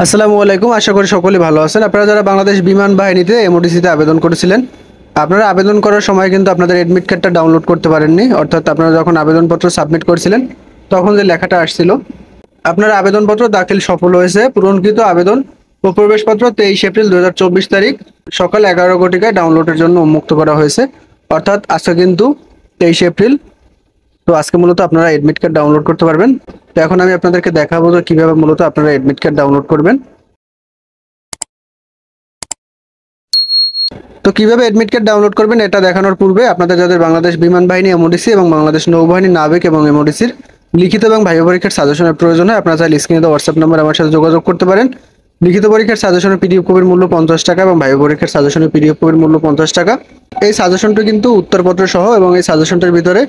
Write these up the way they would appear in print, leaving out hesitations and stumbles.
আসসালামু আলাইকুম। আশা করি সকলেই ভালো আছেন। আপনারা যারা বাংলাদেশ বিমান বাহিনীতে এমওডিসিতে আবেদন করেছিলেন, আপনারা আবেদন করার সময় কিন্তু আপনাদের এডমিট কার্ডটা ডাউনলোড করতে পারেননি। অর্থাৎ আপনারা যখন আবেদনপত্র সাবমিট করেছিলেন, তখন যে লেখাটা আসছিল, আপনার আবেদনপত্র দাখিল সফল হয়েছে। পূরণকৃত আবেদন ও প্রবেশপত্র 23 এপ্রিল 2024 তারিখ সকাল 11 ঘটিকায় ডাউনলোডের জন্য উন্মুক্ত করা হয়েছে। অর্থাৎ আজকে কিন্তু 23 এপ্রিল। তো আজকে মূলত আপনারা এডমিট কার্ড ডাউনলোড করতে পারবেন। তো এখন আমি আপনাদেরকে দেখাবো যে কিভাবে মূলত আপনারা এডমিট কার্ড ডাউনলোড করবেন। তো কিভাবে এডমিট কার্ড ডাউনলোড করবেন এটা দেখানোর পূর্বে আপনাদের যাদের বাংলাদেশ বিমান বাহিনী এমওডিসি এবং বাংলাদেশ নৌবাহিনী নাবিক এবং এমওডিসির লিখিত এবং ভাইবা পরীক্ষার সাজেশনের প্রয়োজন হয়, আপনারা চাইলে স্ক্রিনে দেওয়া হোয়াটসঅ্যাপ নাম্বার আমার সাথে যোগাযোগ করতে পারেন। লিখিত পরীক্ষার সাজেশনের পিডিএফ কপির মূল্য 50 টাকা এবং ভাইবা পরীক্ষার সাজেশনের পিডিএফ কপির মূল্য 50 টাকা। এই সাজেশনটি কিন্তু উত্তরপত্র সহ এবং এই সাজেশনটার ভিতরে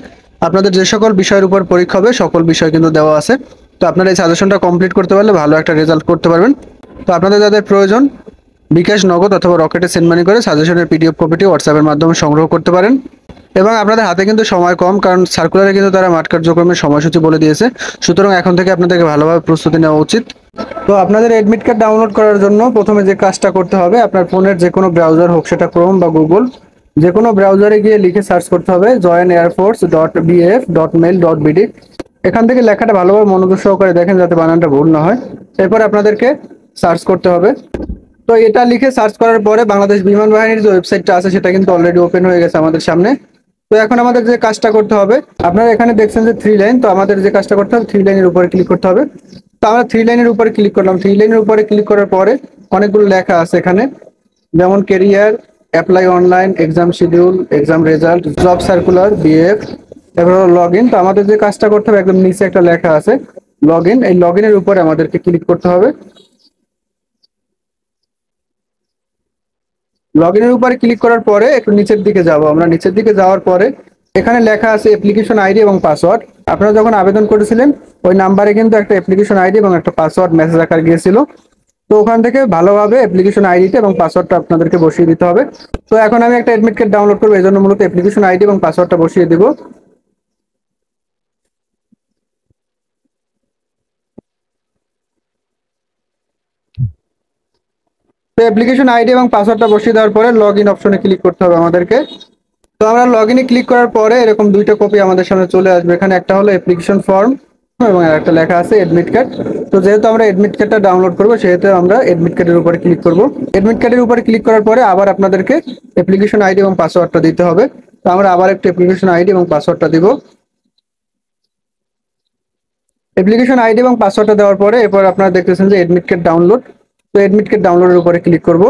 আপনাদের যে সকল বিষয়ের উপর পরীক্ষা হবে সকল বিষয় কিন্তু দেওয়া আছে। তো আপনারা এই সাজেশনটা কমপ্লিট করতে পারলে ভালো একটা রেজাল্ট করতে পারবেন। তো আপনাদের যাদের প্রয়োজন, বিকাশ, নগদ অথবা রকেটে সেন্ড মানি করে সাজেশনের পিডিএফ কপিটি হোয়াটসঅ্যাপের মাধ্যমে সংগ্রহ করতে পারেন। এবং আপনাদের হাতে কিন্তু সময় কম, কারণ সার্কুলারে কিন্তু তারা মাঠ কার্যক্রমের সময়সূচি বলে দিয়েছে। সুতরাং এখন থেকে আপনাদেরকে ভালোভাবে প্রস্তুতি নেওয়া উচিত। তো আপনাদের এডমিট কার্ড ডাউনলোড করার জন্য প্রথমে যে কাজটা করতে হবে, আপনার ফোনের যে কোনো ব্রাউজার হোক, সেটা ক্রোম বা গুগল, যে কোনো ব্রাউজারে গিয়ে লিখে সার্চ করতে হবে joineairforce.bf.mail.bd। এখান থেকে লেখাটা ভালোভাবে মনোযোগ সহকারে দেখেন যাতে বানানটা ভুল না হয়। এরপর আপনাদেরকে সার্চ করতে হবে। তো এটা লিখে সার্চ করার পরে বাংলাদেশ বিমান বাহিনীর যে ওয়েবসাইটটা আছে সেটা কিন্তু অলরেডি ওপেন হয়ে গেছে আমাদের সামনে। তো এখন আমাদের যে কাজটা করতে হবে, আপনারা এখানে দেখছেন যে 3 লাইন, তো আমাদের যে কাজটা করতে হবে 3 লাইনের উপরে ক্লিক করতে হবে। তো আমরা 3 লাইনের উপরে ক্লিক করলাম। 3 লাইনের উপরে ক্লিক করার পরে অনেকগুলো লেখা আছে এখানে, যেমন career, apply online, exam schedule, exam result, job circular, BF, এবার লগ ইন। তো আমাদের যে কাজটা করতে হবে, একদম নিচে একটা লেখা আছে লগ ইন, এই লগ ইনের উপরে আমাদেরকে ক্লিক করতে হবে। লগ ইনের উপরে ক্লিক করার পরে একটু নিচের দিকে যাব। আমরা নিচের দিকে যাওয়ার পরে এখানে লেখা আছে অ্যাপ্লিকেশন আইডি এবং পাসওয়ার্ড। আপনারা যখন আবেদন করেছিলেন ওই নাম্বারে কিন্তু একটা অ্যাপ্লিকেশন আইডি এবং একটা পাসওয়ার্ড মেসেজ আকারে গিয়েছিল। তো ওখান থেকে ভালোভাবে অ্যাপ্লিকেশন আইডিটা এবং পাসওয়ার্ডটা আপনাদেরকে বসিয়ে দিতে হবে। তো এখন আমি একটা এডমিট কার্ড ডাউনলোড করবো, এই জন্য মূলত অ্যাপ্লিকেশন আইডি এবং পাসওয়ার্ডটা বসিয়ে দিব। তো অ্যাপ্লিকেশন আইডি এবং পাসওয়ার্ডটা বসিয়ে দেওয়ার পরে লগ ইন অপশনে ক্লিক করতে হবে আমাদেরকে। তো আমরা লগ ইনে ক্লিক করার পরে এরকম দুইটা কপি আমাদের সামনে চলে আসবে। এখানে একটা হলো অ্যাপ্লিকেশন ফর্ম এবং একটা লেখা আছে এডমিট কার্ড। তো যেহেতু আমরা এডমিট কার্ডটা ডাউনলোড করবো, সেহেতু আমরা এডমিট কার্ডের উপরে ক্লিক করব। এডমিট কার্ডের উপরে ক্লিক করার পরে আবার আপনাদেরকে অ্যাপ্লিকেশন আইডি এবং পাসওয়ার্ডটা দিতে হবে। তো আমরা আবার একটা অ্যাপ্লিকেশন আইডি এবং পাসওয়ার্ডটা দিব। অ্যাপ্লিকেশন আইডি এবং পাসওয়ার্ডটা দেওয়ার পরে এরপর আপনারা দেখতেছেন যে এডমিট কার্ড ডাউনলোড। তো এডমিট কার্ড ডাউনলোডের উপরে ক্লিক করব।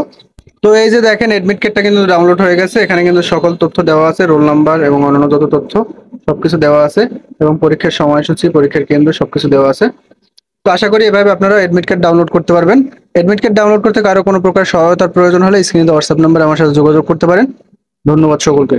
তো এই যে দেখেন এডমিট কার্ডটা কিন্তু ডাউনলোড হয়ে গেছে। এখানে কিন্তু সকল তথ্য দেওয়া আছে, রোল নাম্বার এবং অন্যান্য যত তথ্য সবকিছু দেওয়া আছে এবং পরীক্ষার সময়সূচি, পরীক্ষার কেন্দ্র সবকিছু দেওয়া আছে। তো আশা করি এভাবে আপনারা এডমিট কার্ড ডাউনলোড করতে পারবেন। এডমিট কার্ড ডাউনলোড করতে কারো কোনো প্রকার সহায়তার প্রয়োজন হলে স্ক্রিনে হোয়াটসঅ্যাপ নাম্বার আমার সাথে যোগাযোগ করতে পারেন। ধন্যবাদ সকলকে।